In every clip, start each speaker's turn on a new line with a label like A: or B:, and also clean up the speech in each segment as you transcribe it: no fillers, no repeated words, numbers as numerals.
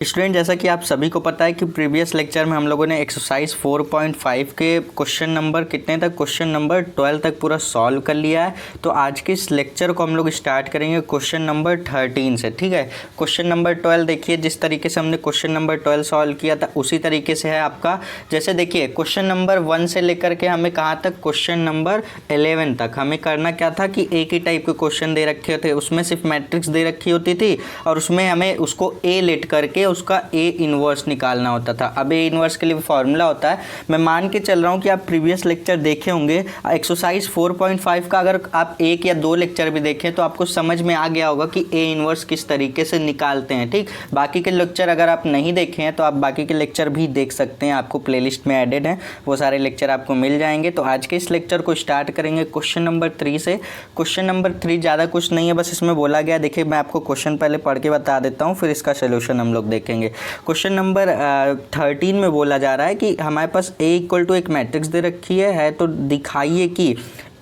A: Student, जैसा कि आप सभी को पता है कि प्रीवियस लेक्चर में हम लोगों ने एक्सरसाइज 4.5 के क्वेश्चन नंबर कितने तक, क्वेश्चन नंबर 12 तक पूरा सॉल्व कर लिया है। तो आज के इस लेक्चर को हम लोग स्टार्ट करेंगे क्वेश्चन नंबर 13 से। ठीक है, क्वेश्चन नंबर 12 देखिए, जिस तरीके से हमने क्वेश्चन नंबर 12 सॉल्व किया था उसी तरीके से है आपका। जैसे देखिए, क्वेश्चन नंबर 1 से लेकर के हमें कहाँ तक, क्वेश्चन नंबर 11 तक हमें करना क्या था कि एक ही टाइप के क्वेश्चन दे रखे थे, उसमें सिर्फ मैट्रिक्स दे रखी होती थी और उसमें हमें उसको ए लेट करके उसका ए इनवर्स निकालना होता था। अब ए इनवर्स के लिए फॉर्मूला होता है, मैं मान के चल रहा हूँ कि आप प्रीवियस लेक्चर देखे होंगे। एक्सरसाइज 4.5 का अगर आप एक या दो लेक्चर भी देखें तो आपको समझ में आ गया होगा कि ए इनवर्स किस तरीके से निकालते हैं। ठीक, बाकी के लेक्चर अगर आप नहीं देखे हैं तो आप बाकी के लेक्चर भी देख सकते हैं, आपको प्लेलिस्ट में एडेड है, वो सारे लेक्चर आपको मिल जाएंगे। तो आज के इस लेक्चर को स्टार्ट करेंगे क्वेश्चन नंबर 3 से। क्वेश्चन नंबर 3 ज़्यादा कुछ नहीं है, बस इसमें बोला गया, देखिए मैं आपको क्वेश्चन पहले पढ़ के बता देता हूँ, फिर इसका सोल्यूशन हम लोग देखेंगे। क्वेश्चन नंबर 13 में बोला जा रहा है कि हमारे पास a इक्वल टू एक मैट्रिक्स दे रखी है तो दिखाइए कि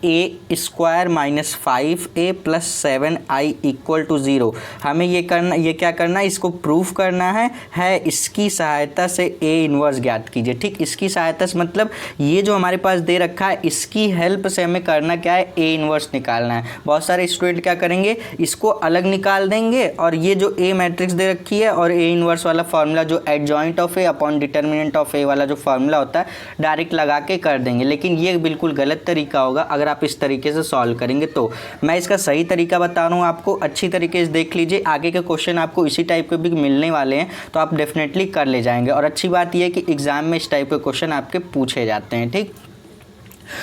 A: a square minus 5a plus 7i equal to 0। हमें ये क्या करना है, इसको प्रूफ करना है इसकी सहायता से a इन्वर्स ज्ञात कीजिए। ठीक, इसकी सहायता से मतलब ये जो हमारे पास दे रखा है इसकी हेल्प से हमें करना क्या है, a इन्वर्स निकालना है। बहुत सारे स्टूडेंट क्या करेंगे, इसको अलग निकाल देंगे और ये जो a मैट्रिक्स दे रखी है और a इन्वर्स वाला फार्मूला जो adjoint of a upon determinant of a वाला जो फार्मूला होता है डायरेक्ट लगा के कर देंगे, लेकिन ये बिल्कुल गलत तरीका होगा। अगर आप इस तरीके से सॉल्व करेंगे तो मैं इसका सही तरीका बता रहा हूँ आपको, अच्छी तरीके से देख लीजिए, आगे के क्वेश्चन आपको इसी टाइप के भी मिलने वाले हैं तो आप डेफिनेटली कर ले जाएंगे। और अच्छी बात यह है कि एग्जाम में इस टाइप के क्वेश्चन आपके पूछे जाते हैं। ठीक,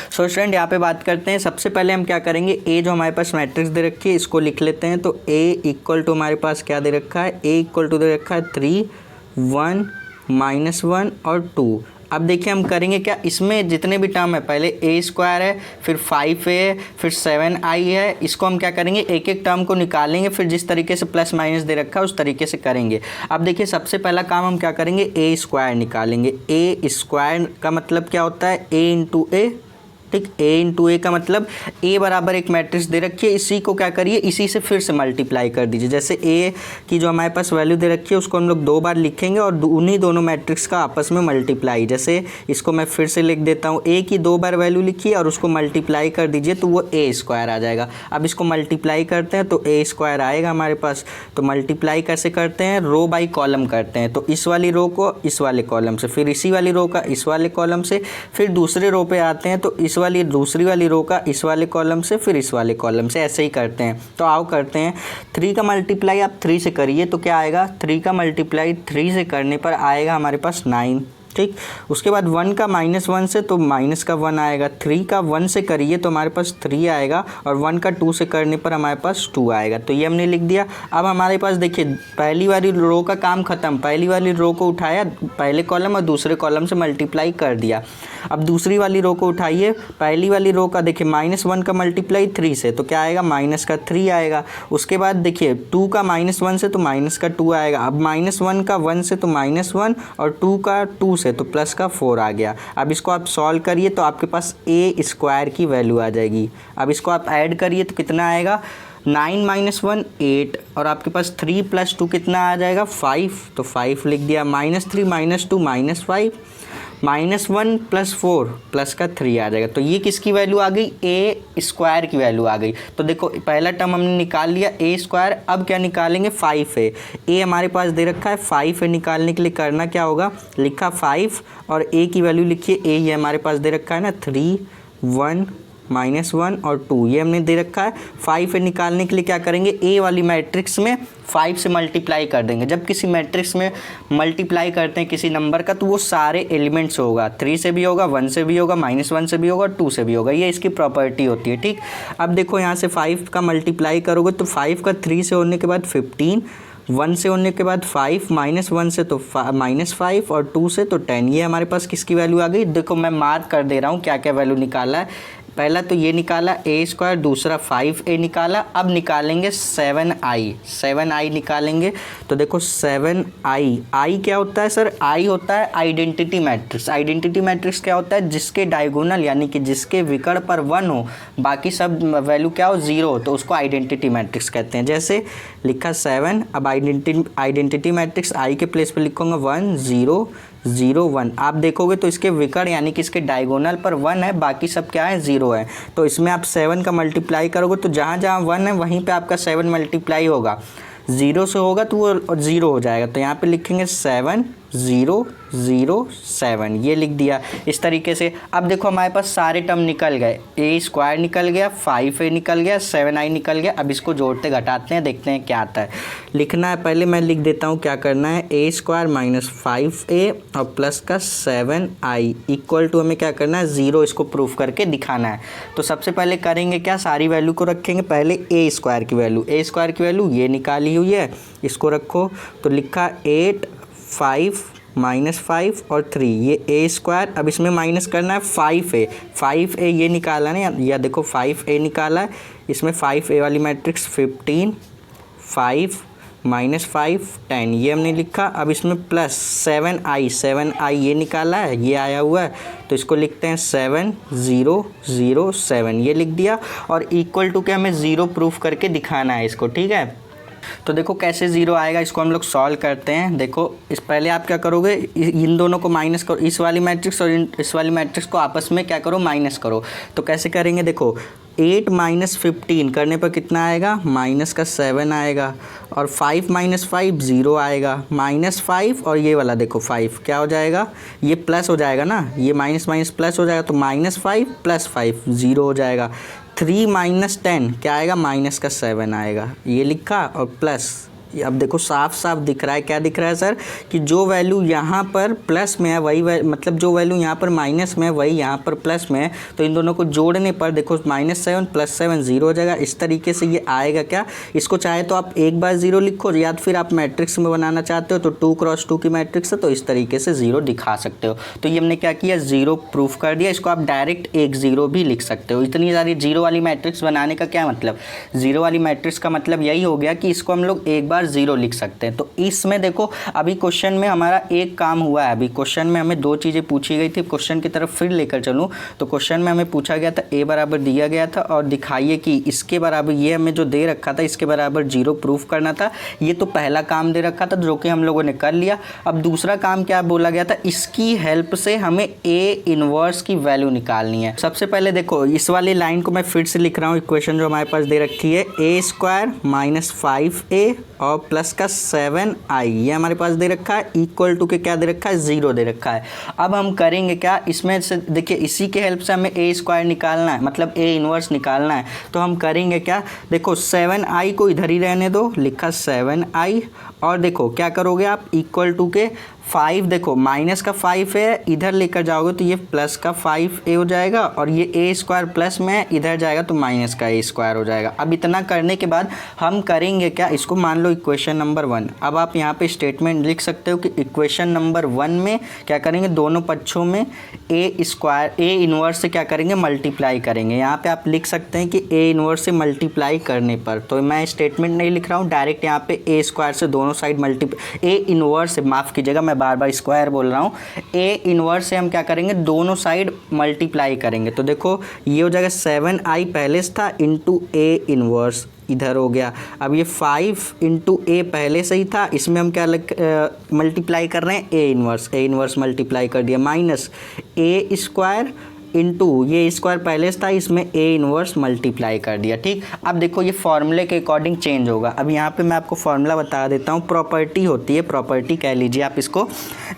A: सो स्टूडेंट यहाँ पे बात करते हैं। सबसे पहले हम क्या करेंगे, ए जो हमारे पास मैट्रिक्स दे रखी है इसको लिख लेते हैं। तो ए इक्वल टू हमारे पास क्या दे रखा है, ए इक्वल टू दे रखा है 3, 1, -1 और 2। अब देखिए हम करेंगे क्या, इसमें जितने भी टर्म है, पहले a स्क्वायर है, फिर 5a है, फिर 7i है, इसको हम क्या करेंगे एक एक टर्म को निकालेंगे, फिर जिस तरीके से प्लस माइनस दे रखा है उस तरीके से करेंगे। अब देखिए सबसे पहला काम हम क्या करेंगे, a स्क्वायर निकालेंगे। a स्क्वायर का मतलब क्या होता है, a इंटू ए। ठीक, a इंटू ए का मतलब a बराबर एक मैट्रिक्स दे रखी है, इसी को क्या करिए, इसी से फिर से मल्टीप्लाई कर दीजिए। जैसे a की जो हमारे पास वैल्यू दे रखी है उसको हम लोग 2 बार लिखेंगे और उन्हीं दोनों मैट्रिक्स का आपस में मल्टीप्लाई। जैसे इसको मैं फिर से लिख देता हूँ, a की 2 बार वैल्यू लिखिए और उसको मल्टीप्लाई कर दीजिए तो वो a स्क्वायर आ जाएगा। अब इसको मल्टीप्लाई करते हैं तो a स्क्वायर आएगा हमारे पास। तो मल्टीप्लाई कैसे करते हैं, रो बाई कॉलम करते हैं। तो इस वाली रो को इस वाले कॉलम से, फिर इसी वाली रो का इस वाले कॉलम से, फिर दूसरे रो पे आते हैं तो इस वाली दूसरी वाली रो का इस वाले कॉलम से, फिर इस वाले कॉलम से, ऐसे ही करते हैं। तो आओ करते हैं, 3 का मल्टीप्लाई आप 3 से करिए तो क्या आएगा, 3 का मल्टीप्लाई 3 से करने पर आएगा हमारे पास 9। ठीक, उसके बाद 1 का -1 से तो माइनस का 1 आएगा, 3 का 1 से करिए तो हमारे पास 3 आएगा और 1 का 2 से करने पर हमारे पास 2 आएगा। तो ये हमने लिख दिया। अब हमारे पास देखिए पहली वाली रो का काम खत्म, पहली वाली रो को उठाया, पहले कॉलम और दूसरे कॉलम से मल्टीप्लाई कर दिया। अब दूसरी वाली रो को उठाइए, पहली वाली रो का देखिए -1 का मल्टीप्लाई 3 से तो क्या आएगा, माइनस का 3 आएगा। उसके बाद देखिए 2 का -1 से तो माइनस का 2 आएगा। अब -1 का 1 से तो -1 और 2 का 2 से तो प्लस का 4 आ गया। अब इसको आप सॉल्व करिए तो आपके पास a स्क्वायर की वैल्यू आ जाएगी। अब इसको आप ऐड करिए तो कितना आएगा, 9 - 1 8 और आपके पास 3 + 2 कितना आ जाएगा, 5। तो 5 लिख दिया। -3 - 2 -5, -1 + 4 प्लस का 3 आ जाएगा। तो ये किसकी वैल्यू आ गई, a स्क्वायर की वैल्यू आ गई। तो देखो पहला टर्म हमने निकाल लिया a स्क्वायर। अब क्या निकालेंगे, 5a। a हमारे पास दे रखा है, 5a निकालने के लिए करना क्या होगा, लिखा 5 और a की वैल्यू लिखिए, a ये हमारे पास दे रखा है ना 3, 1, -1 और 2 ये हमने दे रखा है। 5 निकालने के लिए क्या करेंगे, a वाली मैट्रिक्स में 5 से मल्टीप्लाई कर देंगे। जब किसी मैट्रिक्स में मल्टीप्लाई करते हैं किसी नंबर का तो वो सारे एलिमेंट्स होगा, 3 से भी होगा, 1 से भी होगा, -1 से भी होगा, 2 से भी होगा, ये इसकी प्रॉपर्टी होती है। ठीक, अब देखो यहाँ से 5 का मल्टीप्लाई करोगे तो 5 का 3 से होने के बाद 15, 1 से होने के बाद 5, -1 से तो -5 और 2 से तो 10। ये हमारे पास किसकी वैल्यू आ गई, देखो मैं मार्क कर दे रहा हूँ क्या क्या वैल्यू निकाला है। पहला तो ये निकाला ए स्क्वायर, दूसरा 5a निकाला। अब निकालेंगे 7i निकालेंगे। तो देखो 7i, आई क्या होता है सर? आई होता है आइडेंटिटी मैट्रिक्स। आइडेंटिटी मैट्रिक्स क्या होता है? जिसके डायगोनल यानी कि जिसके विकर्ण पर 1 हो, बाकी सब वैल्यू क्या हो? 0 हो, तो उसको आइडेंटिटी मैट्रिक्स कहते हैं। जैसे लिखा 7, अब आइडेंटिटी मैट्रिक्स आई के प्लेस पे लिखूंगा 1 0 0 1। आप देखोगे तो इसके विकर्ण यानी कि इसके डायगोनल पर 1 है, बाकी सब क्या है? 0 है। तो इसमें आप 7 का मल्टीप्लाई करोगे तो जहाँ जहाँ 1 है वहीं पे आपका 7 मल्टीप्लाई होगा। 0 से होगा तो वो 0 हो जाएगा। तो यहाँ पे लिखेंगे 7 0 0 7, ये लिख दिया इस तरीके से। अब देखो हमारे पास सारे टर्म निकल गए, ए स्क्वायर निकल गया, 5a निकल गया, 7i निकल गया। अब इसको जोड़ते घटाते हैं, देखते हैं क्या आता है। लिखना है, पहले मैं लिख देता हूँ क्या करना है। ए स्क्वायर माइनस 5a और प्लस का 7i इक्वल टू हमें क्या करना है? 0, इसको प्रूफ करके दिखाना है। तो सबसे पहले करेंगे क्या? सारी वैल्यू को रखेंगे। पहले ए स्क्वायर की वैल्यू ये निकाली हुई है, इसको रखो। तो लिखा 8 5 -5 और 3, ये ए स्क्वायर। अब इसमें माइनस करना है 5a ये निकाला ना, या देखो 5a निकाला है। इसमें 5a वाली मैट्रिक्स 15 5 -5 10 ये हमने लिखा। अब इसमें प्लस 7i ये निकाला है, ये आया हुआ है। तो इसको लिखते हैं 7 0 0 7, ये लिख दिया। और इक्वल टू के हमें 0 प्रूफ करके दिखाना है इसको, ठीक है। तो देखो कैसे 0 आएगा, इसको हम लोग सॉल्व करते हैं। देखो इस पहले आप क्या करोगे, इन दोनों को माइनस करो, इस वाली मैट्रिक्स और इस वाली मैट्रिक्स को आपस में क्या करो? माइनस करो। तो कैसे करेंगे? देखो 8 - 15 करने पर कितना आएगा? माइनस का 7 आएगा। और 5 - 5 0 आएगा। -5 और ये वाला देखो 5 क्या हो जाएगा? ये प्लस हो जाएगा ना, ये माइनस माइनस प्लस हो जाएगा। तो -5 + 5 0 हो जाएगा। 3 - 10 क्या आएगा? माइनस का 7 आएगा, ये लिखा। और प्लस, अब देखो साफ साफ दिख रहा है, क्या दिख रहा है सर? कि जो वैल्यू यहाँ पर प्लस में है वही मतलब जो वैल्यू यहाँ पर माइनस में है वही यहाँ पर प्लस में है। तो इन दोनों को जोड़ने पर देखो -7 + 7 0 हो जाएगा। इस तरीके से ये आएगा क्या? इसको चाहे तो आप एक बार 0 लिखो, या फिर आप मैट्रिक्स में बनाना चाहते हो तो 2 × 2 की मैट्रिक्स है, तो इस तरीके से 0 दिखा सकते हो। तो ये हमने क्या किया? 0 प्रूफ कर दिया। इसको आप डायरेक्ट 1 0 भी लिख सकते हो। इतनी सारी 0 वाली मैट्रिक्स बनाने का क्या मतलब? 0 वाली मैट्रिक्स का मतलब यही हो गया कि इसको हम लोग एक बार 0 लिख सकते हैं। तो इसमें देखो अभी क्वेश्चन में हमारा एक काम हुआ है। अभी क्वेश्चन में हमें 2 चीज़ें पूछी गई थी। क्वेश्चन की तरफ फिर लेकर चलूँ तो क्वेश्चन में हमें पूछा गया था a बराबर दिया गया था और दिखाइए कि इसके बराबर, ये हमें जो दे रखा था इसके बराबर 0 प्रूफ करना था। ये तो पहला काम दे रखा था जो कि हम लोगों ने कर लिया। अब दूसरा काम क्या बोला गया था? इसकी हेल्प से हमें a इनवर्स की वैल्यू निकालनी है। सबसे पहले देखो इस वाली लाइन को मैं फिर से लिख रहा हूँ। इक्वेशन जो हमारे पास दे रखी है, a² - 5a और प्लस का 7i, ये हमारे पास दे रखा है। इक्वल टू के क्या दे रखा है? 0 दे रखा है। अब हम करेंगे क्या? इसमें से देखिए इसी के हेल्प से हमें a² निकालना है, मतलब a इनवर्स निकालना है। तो हम करेंगे क्या? देखो 7i को इधर ही रहने दो, लिखा 7i। और देखो क्या करोगे आप? इक्वल टू के 5, देखो माइनस का 5 है, इधर लेकर जाओगे तो ये प्लस का 5a हो जाएगा। और ये a² प्लस में इधर जाएगा तो माइनस का a² हो जाएगा। अब इतना करने के बाद हम करेंगे क्या? इसको मान लो इक्वेशन नंबर 1। अब आप यहाँ पे स्टेटमेंट लिख सकते हो कि इक्वेशन नंबर 1 में क्या करेंगे? दोनों पक्षों में a इनवर्स से क्या करेंगे? मल्टीप्लाई करेंगे। यहाँ पे आप लिख सकते हैं कि a इनवर्स से मल्टीप्लाई करने पर, तो मैं स्टेटमेंट नहीं लिख रहा हूँ, डायरेक्ट यहाँ पे a² से दोनों साइड a इनवर्स से, माफ़ कीजिएगा मैं बार बार स्क्वायर बोल रहा हूँ, a इनवर्स से हम क्या करेंगे? दोनों साइड मल्टीप्लाई करेंगे। तो देखो ये हो जाएगा 7i पहले से था इंटू a इनवर्स, इधर हो गया। अब ये 5 × a पहले से ही था, इसमें हम क्या मल्टीप्लाई कर रहे हैं? a इनवर्स मल्टीप्लाई कर दिया, माइनस a² इंटू ये स्क्वायर पहले से था, इसमें a इनवर्स मल्टीप्लाई कर दिया। ठीक, अब देखो ये फॉर्मूले के अकॉर्डिंग चेंज होगा। अब यहाँ पे मैं आपको फॉर्मूला बता देता हूँ। प्रॉपर्टी होती है, प्रॉपर्टी कह लीजिए आप इसको।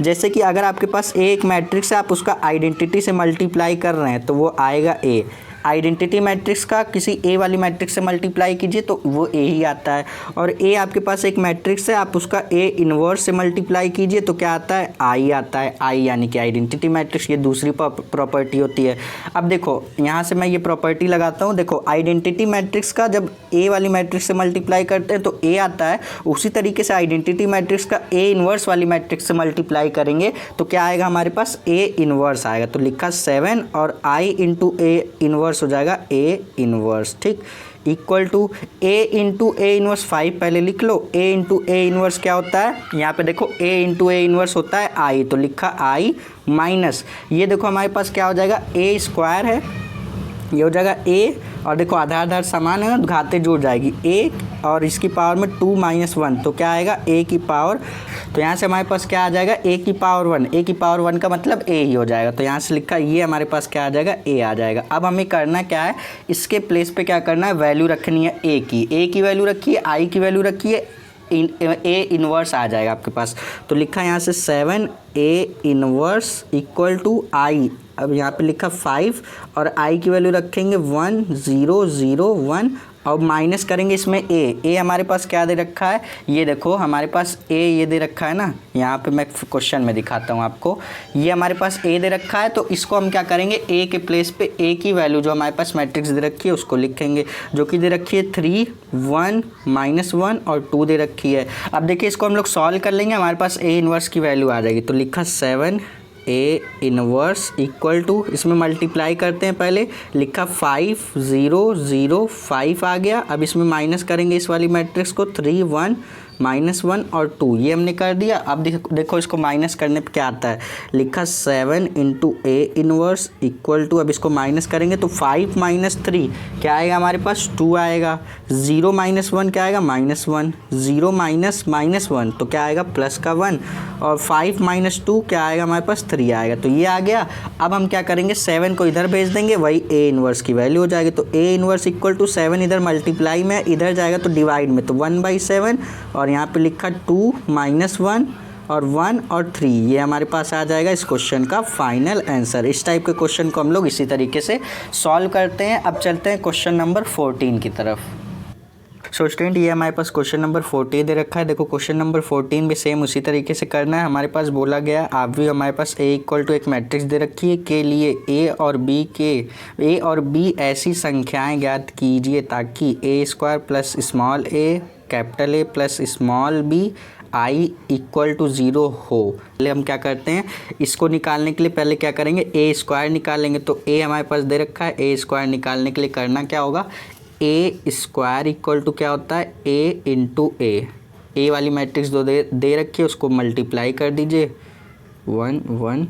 A: जैसे कि अगर आपके पास a एक मैट्रिक्स है, आप उसका आइडेंटिटी से मल्टीप्लाई कर रहे हैं तो वो आएगा a। आइडेंटिटी मैट्रिक्स का किसी ए वाली मैट्रिक्स से मल्टीप्लाई कीजिए तो वो ए ही आता है। और ए आपके पास एक मैट्रिक्स है, आप उसका ए इनवर्स से मल्टीप्लाई कीजिए तो क्या आता है? आई आता है। आई यानी कि आइडेंटिटी मैट्रिक्स, ये दूसरी प्रॉपर्टी होती है। अब देखो यहाँ से मैं ये प्रॉपर्टी लगाता हूँ। देखो आइडेंटिटी मैट्रिक्स का जब ए वाली मैट्रिक्स से मल्टीप्लाई करते हैं तो ए आता है, उसी तरीके से आइडेंटिटी मैट्रिक्स का ए इनवर्स वाली मैट्रिक्स से मल्टीप्लाई करेंगे तो क्या आएगा हमारे पास? ए इनवर्स आएगा। तो लिखा 7 और I into A inverse inverse हो जाएगा ए इनवर्स, ठीक, equal to A into A inverse 5 पहले लिख लो। ए इंटू ए इनवर्स क्या होता है, यहाँ पे देखो ए इंटू ए इनवर्स होता है आई, तो लिखा आई माइनस ये देखो हमारे पास क्या हो जाएगा ए स्क्वायर है, ये हो जाएगा ए, और देखो आधार आधार समान है ना, घाते जुड़ जाएगी ए और इसकी पावर में 2 - 1 तो क्या आएगा ए की पावर, तो यहाँ से हमारे पास क्या आ जाएगा ए की पावर 1, ए की पावर 1 का मतलब ए ही हो जाएगा, तो यहाँ से लिखा ये हमारे पास क्या आ जाएगा ए आ जाएगा। अब हमें करना क्या है, इसके प्लेस पे क्या करना है, वैल्यू रखनी है ए की वैल्यू रखी है, आई की वैल्यू रखी है, ए इनवर्स आ जाएगा आपके पास, तो लिखा यहाँ से 7 ए इनवर्स इक्वल टू आई, अब यहाँ पे लिखा 5 और आई की वैल्यू रखेंगे 1 0 0 1 और माइनस करेंगे इसमें ए हमारे पास क्या दे रखा है, ये देखो हमारे पास ए ये दे रखा है ना, यहाँ पे मैं क्वेश्चन में दिखाता हूँ आपको, ये हमारे पास ए दे रखा है, तो इसको हम क्या करेंगे ए के प्लेस पे ए की वैल्यू जो हमारे पास मैट्रिक्स दे रखी है उसको लिखेंगे, जो कि दे रखी है 3 1 -1 और 2 दे रखी है। अब देखिए इसको हम लोग सॉल्व कर लेंगे, हमारे पास ए इनवर्स की वैल्यू आ जाएगी, तो लिखा 7 ए इनवर्स इक्वल टू, इसमें मल्टीप्लाई करते हैं पहले, लिखा 5 0 0 5 आ गया, अब इसमें माइनस करेंगे इस वाली मैट्रिक्स को 3 1 -1 और 2, ये हमने कर दिया। अब देखो इसको माइनस करने पे क्या आता है, लिखा 7 into A inverse equal to, अब इसको माइनस करेंगे तो 5 - 3 क्या आएगा हमारे पास 2 आएगा, 0 - 1 क्या आएगा -1, 0 - -1 तो क्या आएगा प्लस का 1 और 5 - 2 क्या आएगा हमारे पास 3 आएगा, तो ये आ गया। अब हम क्या करेंगे 7 को इधर भेज देंगे, वही ए इनवर्स की वैल्यू हो जाएगी, तो ए इनवर्स इक्वल टू 7 इधर मल्टीप्लाई में, इधर जाएगा तो डिवाइड में, तो 1/7 और यहाँ पे लिखा 2 - 1 और 1 और 3, ये हमारे पास आ जाएगा इस क्वेश्चन का फाइनल आंसर। इस टाइप के क्वेश्चन को हम लोग इसी तरीके से सॉल्व करते हैं। अब चलते हैं क्वेश्चन नंबर 14 की तरफ। सो स्टूडेंट ये हमारे पास क्वेश्चन नंबर 14 दे रखा है, देखो क्वेश्चन नंबर 14 भी सेम उसी तरीके से करना है। हमारे पास बोला गया आप भी हमारे पास ए इक्वल टू एक मैट्रिक्स दे रखी है के लिए ए और बी ऐसी संख्याएं ज्ञात कीजिए ताकि A square plus small A capital A plus small B I equal to 0 हो। पहले हम क्या करते हैं, इसको निकालने के लिए पहले क्या करेंगे ए स्क्वायर निकालेंगे, तो ए हमारे पास दे रखा है, ए स्क्वायर निकालने के लिए करना क्या होगा, ए स्क्वायर इक्वल टू क्या होता है ए इंटू ए वाली मैट्रिक्स दे रखी है उसको मल्टीप्लाई कर दीजिए 1 1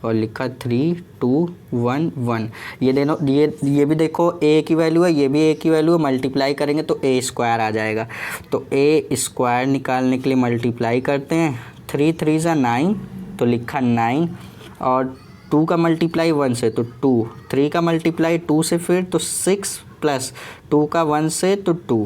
A: और लिखा 3 2 1 1, ये भी देखो ए की वैल्यू है, ये भी ए की वैल्यू है, मल्टीप्लाई करेंगे तो ए स्क्वायर आ जाएगा, तो ए स्क्वायर निकालने के लिए मल्टीप्लाई करते हैं, 3 3 = 9 तो लिखा 9 और 2 का मल्टीप्लाई 1 से तो 2, 3 का मल्टीप्लाई 2 से फिर तो 6 प्लस 2 का 1 से तो 2,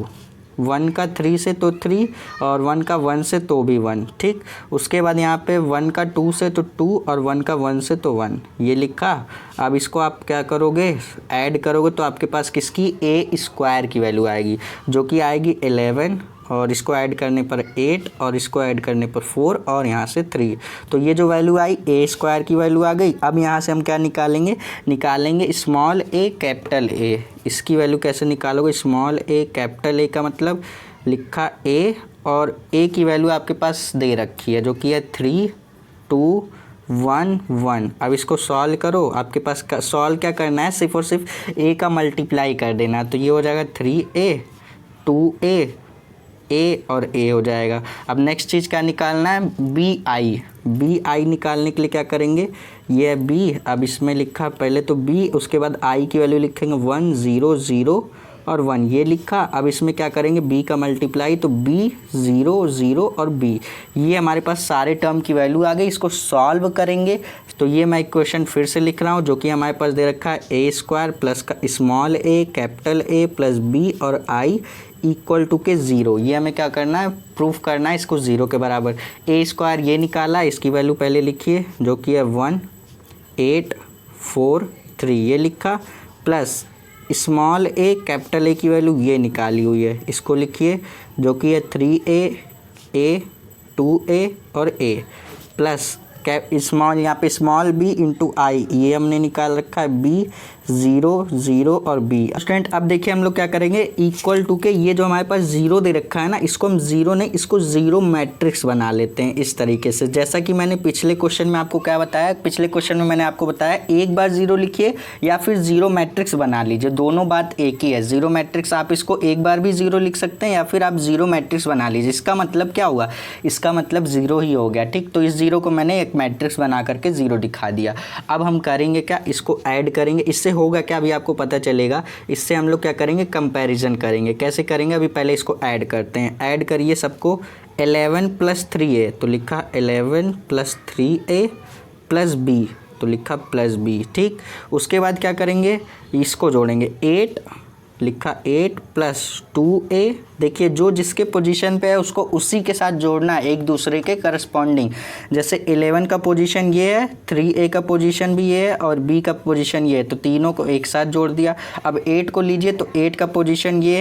A: 1 का 3 से तो 3 और 1 का 1 से तो भी 1, ठीक। उसके बाद यहाँ पे 1 का 2 से तो 2 और 1 का 1 से तो 1, ये लिखा। अब इसको आप क्या करोगे, ऐड करोगे तो आपके पास किसकी ए स्क्वायर की वैल्यू आएगी, जो कि आएगी 11 और इसको ऐड करने पर 8 और इसको ऐड करने पर 4 और यहाँ से 3, तो ये जो वैल्यू आई ए स्क्वायर की वैल्यू आ गई। अब यहाँ से हम क्या निकालेंगे स्मॉल ए कैपिटल ए, इसकी वैल्यू कैसे निकालोगे, स्मॉल ए कैपिटल ए का मतलब लिखा ए और ए की वैल्यू आपके पास दे रखी है जो कि है 3 2 1 1। अब इसको सॉल्व करो, आपके पास सॉल्व क्या करना है, सिर्फ और सिर्फ ए का मल्टीप्लाई कर देना, तो ये हो जाएगा 3a 2a ए और ए हो जाएगा। अब नेक्स्ट चीज़ क्या निकालना है, बी आई निकालने के लिए क्या करेंगे, ये है बी, अब इसमें लिखा पहले तो बी, उसके बाद आई की वैल्यू लिखेंगे 1 0 0 और 1, ये लिखा। अब इसमें क्या करेंगे बी का मल्टीप्लाई, तो बी 0 0 और बी, ये हमारे पास सारे टर्म की वैल्यू आ गई। इसको सॉल्व करेंगे तो ये मैं इक्वेशन फिर से लिख रहा हूँ जो कि हमारे पास दे रखा है ए स्क्वायर प्लस का small A capital A plus B और आई इक्वल टू के 0, ये हमें क्या करना है, प्रूफ करना है इसको 0 के बराबर। ए स्क्वायर ये निकाला, इसकी वैल्यू पहले लिखिए जो कि है 1 8 4 3, ये लिखा, प्लस स्मॉल ए कैपिटल ए की वैल्यू ये निकाली हुई है, इसको लिखिए जो कि है 3a 2a और a, प्लस स्मॉल, यहाँ पे स्मॉल b इंटू आई, ये हमने निकाल रखा है b 0 0 और b। स्टूडेंट अब देखिए हम लोग क्या करेंगे, इक्वल टू के ये जो हमारे पास 0 दे रखा है ना, इसको हम 0 नहीं, इसको 0 मैट्रिक्स बना लेते हैं इस तरीके से। जैसा कि मैंने पिछले क्वेश्चन में आपको क्या बताया, पिछले क्वेश्चन में मैंने आपको बताया एक बार 0 लिखिए या फिर 0 मैट्रिक्स बना लीजिए, दोनों बात एक ही है। 0 मैट्रिक्स आप इसको एक बार भी 0 लिख सकते हैं या फिर आप 0 मैट्रिक्स बना लीजिए। इसका मतलब क्या हुआ, इसका मतलब 0 ही हो गया, ठीक। तो इस 0 को मैंने एक मैट्रिक्स बना करके 0 दिखा दिया। अब हम करेंगे क्या, इसको ऐड करेंगे। इससे होगा क्या, अभी आपको पता चलेगा। इससे हम लोग क्या करेंगे, कंपैरिजन करेंगे। कैसे करेंगे, अभी पहले इसको ऐड करते हैं। ऐड करिए सबको, 11 + 3a, तो लिखा 11 + 3a + b, तो लिखा +b, ठीक। उसके बाद क्या करेंगे, इसको जोड़ेंगे 8, लिखा 8 + 2a। देखिए जो जिसके पोजीशन पे है उसको उसी के साथ जोड़ना है, एक दूसरे के करस्पॉन्डिंग। जैसे 11 का पोजीशन ये है, 3a का पोजीशन भी ये है और b का पोजीशन ये है, तो तीनों को एक साथ जोड़ दिया। अब 8 को लीजिए, तो 8 का पोजीशन ये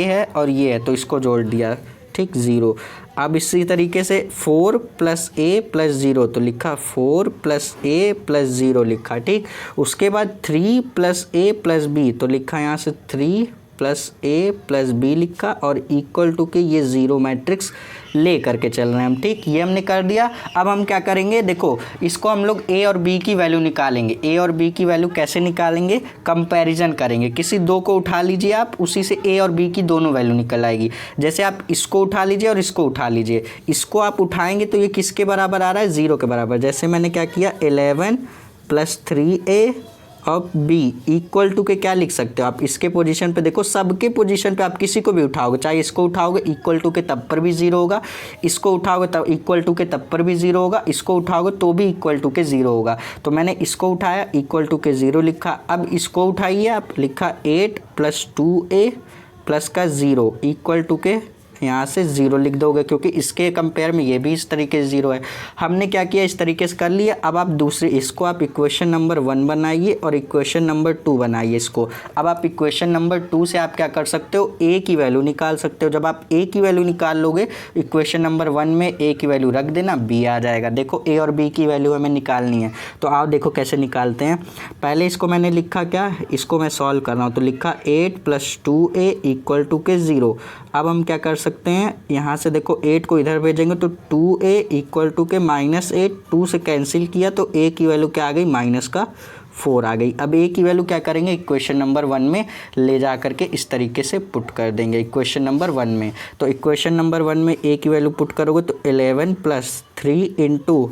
A: है और ये है, तो इसको जोड़ दिया, ठीक, 0। अब इसी तरीके से 4 + a + 0, तो लिखा 4 + a + 0 लिखा, ठीक। उसके बाद 3 + a + b, तो लिखा यहाँ से 3 + a + b लिखा और इक्वल टू के ये 0 मैट्रिक्स ले करके चल रहे हैं हम, ठीक। ये हमने कर दिया। अब हम क्या करेंगे, देखो इसको हम लोग a और b की वैल्यू निकालेंगे। a और b की वैल्यू कैसे निकालेंगे, कंपैरिजन करेंगे। किसी दो को उठा लीजिए आप, उसी से a और b की दोनों वैल्यू निकल आएगी। जैसे आप इसको उठा लीजिए और इसको उठा लीजिए, इसको आप उठाएंगे तो ये किसके बराबर आ रहा है, 0 के बराबर। जैसे मैंने क्या किया, 11 + 3a अब b इक्वल टू के क्या लिख सकते हो आप, इसके पोजीशन पे देखो, सबके पोजीशन पे आप किसी को भी उठाओगे, चाहे इसको उठाओगे इक्वल टू के तब पर भी 0 होगा, इसको उठाओगे तब इक्वल टू के तब पर भी 0 होगा, इसको उठाओगे तो भी इक्वल टू के 0 होगा। तो मैंने इसको उठाया, इक्वल टू के 0 लिखा। अब इसको उठाइए आप, लिखा 8 + 2a + का 0 इक्वल टू के यहाँ से 0 लिख दोगे, क्योंकि इसके कंपेयर में ये भी इस तरीके से 0 है। हमने क्या किया, इस तरीके से कर लिया। अब आप दूसरे इसको आप इक्वेशन नंबर 1 बनाइए और इक्वेशन नंबर 2 बनाइए इसको। अब आप इक्वेशन नंबर 2 से आप क्या कर सकते हो, a की वैल्यू निकाल सकते हो। जब आप a की वैल्यू निकाल लोगे, इक्वेशन नंबर 1 में a की वैल्यू रख देना, b आ जाएगा। देखो a और b की वैल्यू हमें निकालनी है, तो आओ देखो कैसे निकालते हैं। पहले इसको मैंने लिखा क्या, इसको मैं सॉल्व कर रहा हूँ, तो लिखा 8 + 2a इक्वल टू के 0। अब हम क्या कर सकते हैं, यहाँ से देखो 8 को इधर भेजेंगे तो 2a इक्वल टू के -8, 2 से कैंसिल किया तो a की वैल्यू क्या आ गई, -4 आ गई। अब a की वैल्यू क्या करेंगे, इक्वेशन नंबर 1 में ले जा करके इस तरीके से पुट कर देंगे इक्वेशन नंबर 1 में। तो इक्वेशन नंबर 1 में a की वैल्यू पुट करोगे तो 11 + 3 इंटू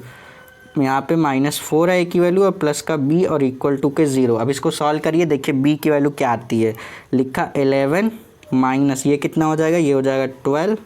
A: यहाँ पे -4 है a की वैल्यू और प्लस का b और इक्वल टू के 0। अब इसको सॉल्व करिए, देखिए b की वैल्यू क्या आती है, लिखा 11 माइनस ये कितना हो जाएगा, ये हो जाएगा 12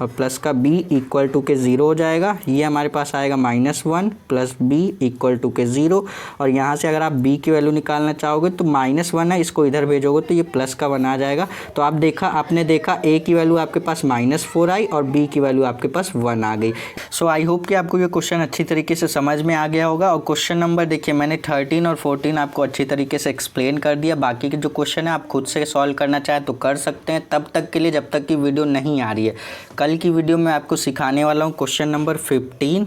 A: और प्लस का b इक्वल टू के 0 हो जाएगा। ये हमारे पास आएगा -1 + b इक्वल टू के 0। और यहाँ से अगर आप b की वैल्यू निकालना चाहोगे तो -1 है, इसको इधर भेजोगे तो ये प्लस का 1 आ जाएगा। तो आप आपने देखा a की वैल्यू आपके पास -4 आई और b की वैल्यू आपके पास 1 आ गई। सो आई होप कि आपको ये क्वेश्चन अच्छी तरीके से समझ में आ गया होगा। और क्वेश्चन नंबर देखिए मैंने 13 और 14 आपको अच्छी तरीके से एक्सप्लेन कर दिया। बाकी के जो क्वेश्चन है आप खुद से सॉल्व करना चाहें तो कर सकते हैं, तब तक के लिए जब तक की वीडियो नहीं आ रही है। कल की वीडियो में आपको सिखाने वाला हूँ क्वेश्चन नंबर 15,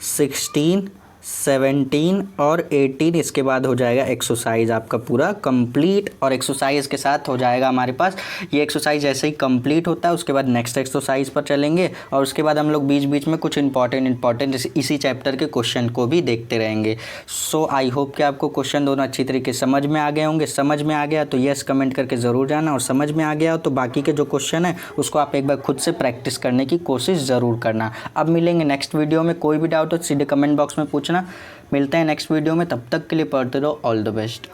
A: 16, 17 और 18। इसके बाद हो जाएगा एक्सरसाइज आपका पूरा कंप्लीट, और एक्सरसाइज के साथ हो जाएगा हमारे पास ये एक्सरसाइज जैसे ही कंप्लीट होता है उसके बाद नेक्स्ट एक्सरसाइज पर चलेंगे। और उसके बाद हम लोग बीच बीच में कुछ इंपॉर्टेंट इसी चैप्टर के क्वेश्चन को भी देखते रहेंगे। सो आई होप कि आपको क्वेश्चन दोनों अच्छी तरीके से समझ में आ गए होंगे। समझ में आ गया तो यस कमेंट करके ज़रूर जाना, और समझ में आ गया हो तो बाकी के जो क्वेश्चन है उसको आप एक बार खुद से प्रैक्टिस करने की कोशिश ज़रूर करना। अब मिलेंगे नेक्स्ट वीडियो में, कोई भी डाउट हो सीधे कमेंट बॉक्स में पूछना। मिलते हैं नेक्स्ट वीडियो में, तब तक के लिए पढ़ते रहो। All the best.